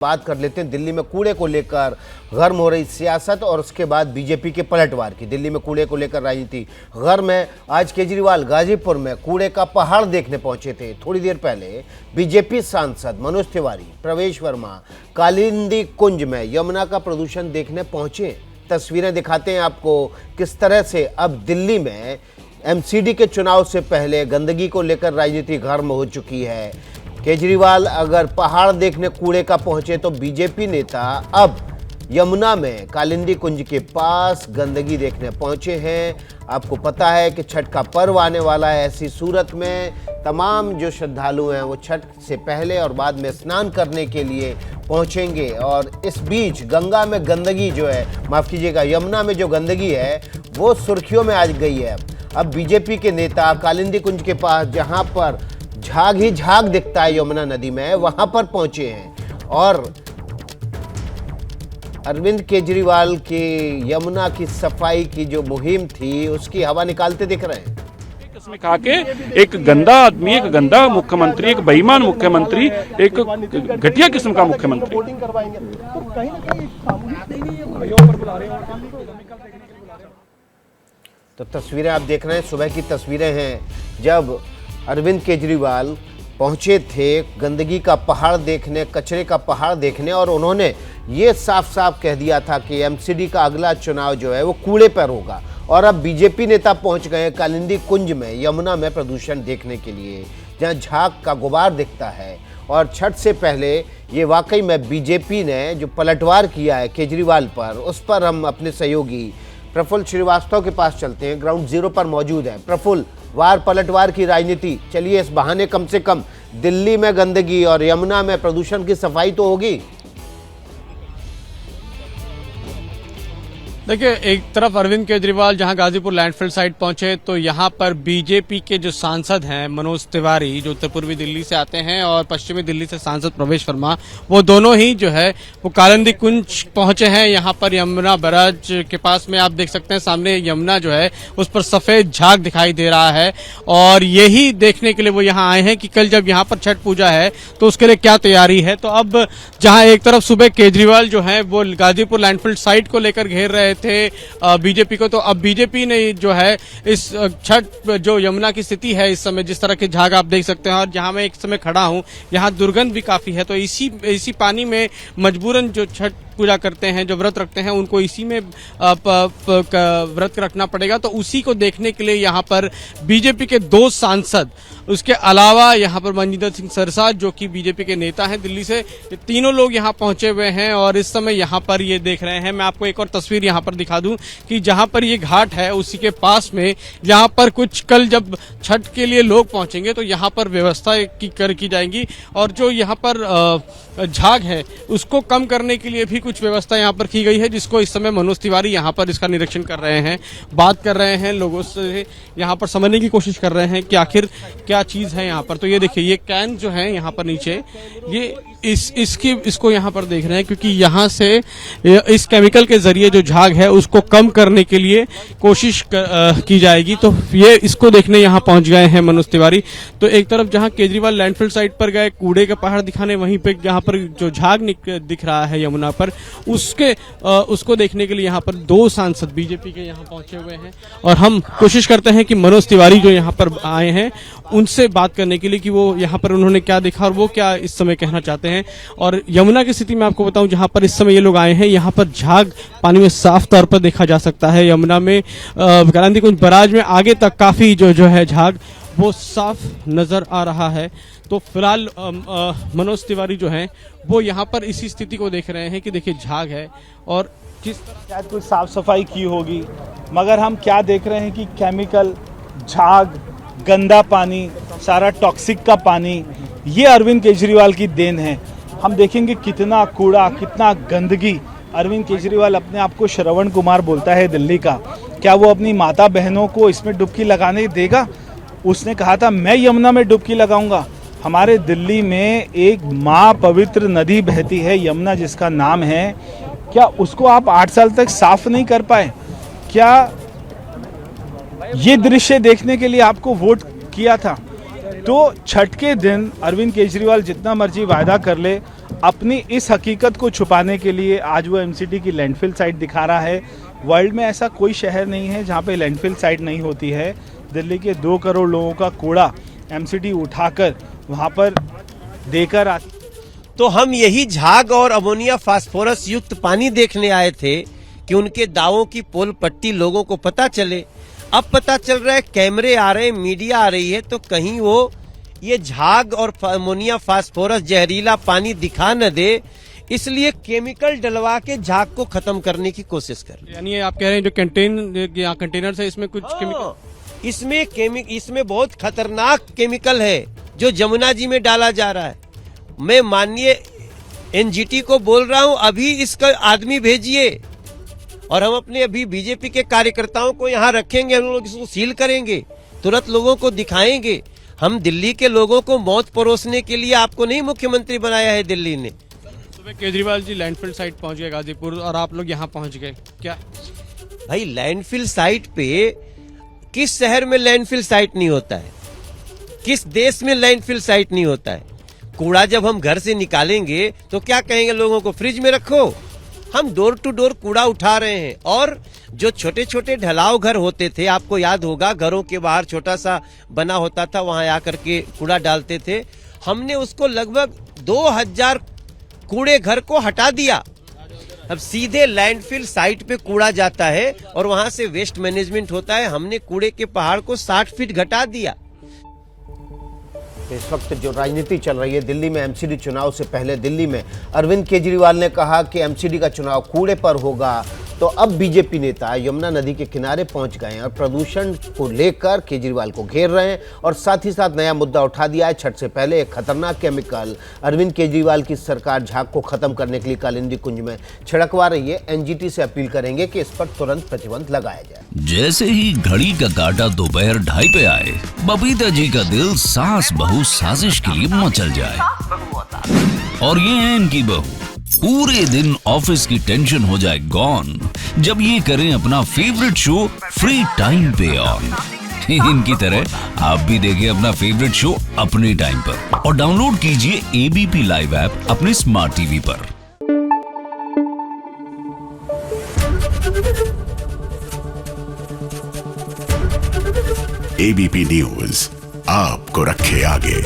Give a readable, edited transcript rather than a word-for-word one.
बात कर लेते हैं दिल्ली में कूड़े को लेकर गर्म हो रही सियासत और उसके बाद बीजेपी के पलटवार की। दिल्ली में कूड़े को लेकर राजनीति गर्म है। आज केजरीवाल गाजीपुर में कूड़े का पहाड़ देखने पहुंचे थे। थोड़ी देर पहले बीजेपी सांसद मनोज तिवारी, प्रवेश वर्मा कालिंदी कुंज में यमुना का प्रदूषण देखने पहुंचे। तस्वीरें दिखाते हैं आपको किस तरह से अब दिल्ली में एमसीडी के चुनाव से पहले गंदगी को लेकर राजनीति गर्म हो चुकी है। केजरीवाल अगर पहाड़ देखने कूड़े का पहुंचे तो बीजेपी नेता अब यमुना में कालिंदी कुंज के पास गंदगी देखने पहुंचे हैं। आपको पता है कि छठ का पर्व आने वाला है। ऐसी सूरत में तमाम जो श्रद्धालु हैं वो छठ से पहले और बाद में स्नान करने के लिए पहुंचेंगे और इस बीच गंगा में गंदगी जो है, माफ़ कीजिएगा, यमुना में जो गंदगी है वो सुर्खियों में आ गई है। अब बीजेपी के नेता कालिंदी कुंज के पास, जहां पर झाग ही झाग दिखता है यमुना नदी में, वहां पर पहुंचे हैं और अरविंद केजरीवाल की यमुना की सफाई की जो मुहिम थी उसकी हवा निकालते दिख रहे हैं। इसमें कहा कि एक गंदा आदमी, एक गंदा मुख्यमंत्री, एक बेईमान मुख्यमंत्री, एक घटिया किस्म का मुख्यमंत्री। तो तस्वीरें आप देख रहे हैं, सुबह की तस्वीरें हैं जब अरविंद केजरीवाल पहुंचे थे गंदगी का पहाड़ देखने, कचरे का पहाड़ देखने, और उन्होंने ये साफ साफ कह दिया था कि एमसीडी का अगला चुनाव जो है वो कूड़े पर होगा। और अब बीजेपी नेता पहुंच गए कालिंदी कुंज में यमुना में प्रदूषण देखने के लिए, जहां झाग का गुबार दिखता है। और छठ से पहले ये वाकई में बीजेपी ने जो पलटवार किया है केजरीवाल पर, उस पर हम अपने सहयोगी प्रफुल्ल श्रीवास्तव के पास चलते हैं। ग्राउंड जीरो पर मौजूद है प्रफुल्ल। वार पलटवार की राजनीति, चलिए इस बहाने कम से कम दिल्ली में गंदगी और यमुना में प्रदूषण की सफाई तो होगी। देखिए, एक तरफ अरविंद केजरीवाल जहां गाजीपुर लैंडफिल साइड पहुंचे तो यहां पर बीजेपी के जो सांसद हैं मनोज तिवारी, जो उत्तर पूर्वी दिल्ली से आते हैं, और पश्चिमी दिल्ली से सांसद प्रवेश वर्मा, वो दोनों ही जो है वो कालिंदी कुंज पहुंचे हैं। यहां पर यमुना बैराज के पास में आप देख सकते हैं सामने यमुना जो है उस पर सफेद झाग दिखाई दे रहा है, और यही देखने के लिए वो यहाँ आए हैं कि कल जब यहाँ पर छठ पूजा है तो उसके लिए क्या तैयारी है। तो अब जहाँ एक तरफ सुबह केजरीवाल जो है वो गाजीपुर लैंडफिल साइट को लेकर घेर रहे थे बीजेपी को, तो अब बीजेपी ने जो है इस छठ जो यमुना की स्थिति है इस समय, जिस तरह के झाग आप देख सकते हैं, और जहां मैं एक समय खड़ा हूं यहां दुर्गंध भी काफी है। तो इसी पानी में मजबूरन जो छठ पूजा करते हैं, जो व्रत रखते हैं, उनको इसी में व्रत रखना पड़ेगा। तो उसी को देखने के लिए यहाँ पर बीजेपी के 2 सांसद, उसके अलावा यहाँ पर मनजिंदर सिंह सरसाद जो कि बीजेपी के नेता हैं दिल्ली से, ये तीनों लोग यहाँ पहुंचे हुए हैं और इस समय यहाँ पर ये देख रहे हैं। मैं आपको एक और तस्वीर यहाँ पर दिखा दूं कि जहाँ पर ये घाट है उसी के पास में यहाँ पर कुछ कल जब छठ के लिए लोग पहुंचेंगे तो यहाँ पर व्यवस्था की जाएगी, और जो यहाँ पर झाग है उसको कम करने के लिए भी कुछ व्यवस्था यहाँ पर की गई है, जिसको इस समय मनोज तिवारी यहाँ पर इसका निरीक्षण कर रहे हैं, बात कर रहे हैं, लोगों से यहाँ पर समझने की कोशिश कर रहे हैं कि आखिर क्या चीज है यहाँ पर। तो ये देखिए, ये कैन जो है यहाँ पर नीचे, ये इसको यहाँ पर देख रहे हैं, क्योंकि यहाँ से इस केमिकल के जरिए जो झाग है उसको कम करने के लिए कोशिश की जाएगी। तो ये इसको देखने यहाँ पहुंच गए हैं मनोज तिवारी। तो एक तरफ जहाँ केजरीवाल लैंडफिल साइट पर गए कूड़े का पहाड़ दिखाने, वहीं पे यहाँ पर जो झाग दिख रहा है यमुना पर, उसको देखने के लिए यहाँ पर 2 सांसद बीजेपी के यहाँ पहुंचे हुए हैं, और हम कोशिश करते हैं कि मनोज तिवारी जो यहाँ पर आए हैं उनसे बात करने के लिए कि वो यहाँ पर उन्होंने क्या देखा और वो क्या इस समय कहना चाहते हैं। और यमुना की स्थिति में आपको बताऊं, जहाँ पर इस समय ये लोग आए हैं, यहाँ पर झाग पानी में साफ तौर पर देखा जा सकता है। यमुना में कालिंदी कुंज बैराज में आगे तक काफी जो है झाग वो साफ नजर आ रहा है। तो फिलहाल मनोज तिवारी जो हैं वो यहाँ पर इसी स्थिति को देख रहे हैं कि देखिए झाग है और किस शायद कुछ साफ सफाई की होगी, मगर हम क्या देख रहे हैं कि केमिकल, झाग, गंदा पानी, सारा टॉक्सिक का पानी, ये अरविंद केजरीवाल की देन है। हम देखेंगे कितना कूड़ा, कितना गंदगी। अरविंद केजरीवाल अपने आप को श्रवण कुमार बोलता है दिल्ली का, क्या वो अपनी माता बहनों को इसमें डुबकी लगाने देगा? उसने कहा था मैं यमुना में डुबकी लगाऊंगा। हमारे दिल्ली में एक माँ पवित्र नदी बहती है यमुना, जिसका नाम है, क्या उसको आप 8 साल तक साफ नहीं कर पाए? क्या ये दृश्य देखने के लिए आपको वोट किया था? तो छठ के दिन अरविंद केजरीवाल जितना मर्जी वायदा कर ले, अपनी इस हकीकत को छुपाने के लिए आज वो एमसीडी की लैंडफिल साइट दिखा रहा है। वर्ल्ड में ऐसा कोई शहर नहीं है जहाँ पे लैंडफिल साइट नहीं होती है। दिल्ली के 2 करोड़ लोगों का कूड़ा एमसीडी उठाकर वहाँ पर देकर आती। तो हम यही झाग और अमोनिया फास्फोरस युक्त पानी देखने आए थे कि उनके दावों की पोल पट्टी लोगों को पता चले। अब पता चल रहा है, कैमरे आ रहे हैं, मीडिया आ रही है, तो कहीं वो ये झाग और अमोनिया फास्फोरस जहरीला पानी दिखा न दे, इसलिए केमिकल डलवा के झाग को खत्म करने की कोशिश कर रहे हैं। यानी आप कह रहे हैं जो कंटेनर है इसमें कुछ केमिकल, इसमें बहुत खतरनाक केमिकल है जो जमुना जी में डाला जा रहा है। मैं माननीय एनजीटी को बोल रहा हूं, अभी इसका आदमी भेजिए और हम अपने अभी बीजेपी के कार्यकर्ताओं को यहाँ रखेंगे, हम लोग इसको सील करेंगे, तुरंत लोगों को दिखाएंगे। हम दिल्ली के लोगों को मौत परोसने के लिए आपको नहीं मुख्यमंत्री बनाया है दिल्ली ने। सुबह केजरीवाल जी लैंडफिल साइट पहुंच गए गाजीपुर और आप लोग यहाँ पहुंच गए, क्या भाई लैंडफिल साइट पे किस शहर में लैंडफिल साइट नहीं होता है? किस देश में लैंडफिल साइट नहीं होता है? कूड़ा जब हम घर से निकालेंगे तो क्या कहेंगे लोगों को, फ्रिज में रखो? हम डोर टू डोर कूड़ा उठा रहे हैं। और जो छोटे छोटे ढलाव घर होते थे, आपको याद होगा, घरों के बाहर छोटा सा बना होता था, वहां आकर के कूड़ा डालते थे। हमने उसको लगभग 2000 कूड़े घर को हटा दिया। अब सीधे लैंडफिल साइट पे कूड़ा जाता है और वहां से वेस्ट मैनेजमेंट होता है। हमने कूड़े के पहाड़ को 60 फीट घटा दिया। इस वक्त जो राजनीति चल रही है दिल्ली में, एमसीडी चुनाव से पहले दिल्ली में अरविंद केजरीवाल ने कहा कि एमसीडी का चुनाव कूड़े पर होगा, तो अब बीजेपी नेता यमुना नदी के किनारे पहुंच गए हैं और प्रदूषण को लेकर केजरीवाल को घेर रहे हैं और साथ ही साथ नया मुद्दा उठा दिया है। छठ से पहले एक खतरनाक केमिकल अरविंद केजरीवाल की सरकार झाग को खत्म करने के लिए कालिंदी कुंज में छिड़कवा रही है। एनजीटी से अपील करेंगे कि इस पर तुरंत प्रतिबंध लगाया जाए। जैसे ही घड़ी का काटा दोपहर 2:30 पे आए, बबीता जी का दिल सास बहू साजिश के लिए मचल जाए। और ये है इनकी बहू, पूरे दिन ऑफिस की टेंशन हो जाए गॉन जब ये करें अपना फेवरेट शो फ्री टाइम पे ऑन। इनकी तरह आप भी देखिए अपना फेवरेट शो अपने टाइम पर और डाउनलोड कीजिए एबीपी लाइव ऐप अपने स्मार्ट टीवी पर। एबीपी न्यूज आपको रखे आगे।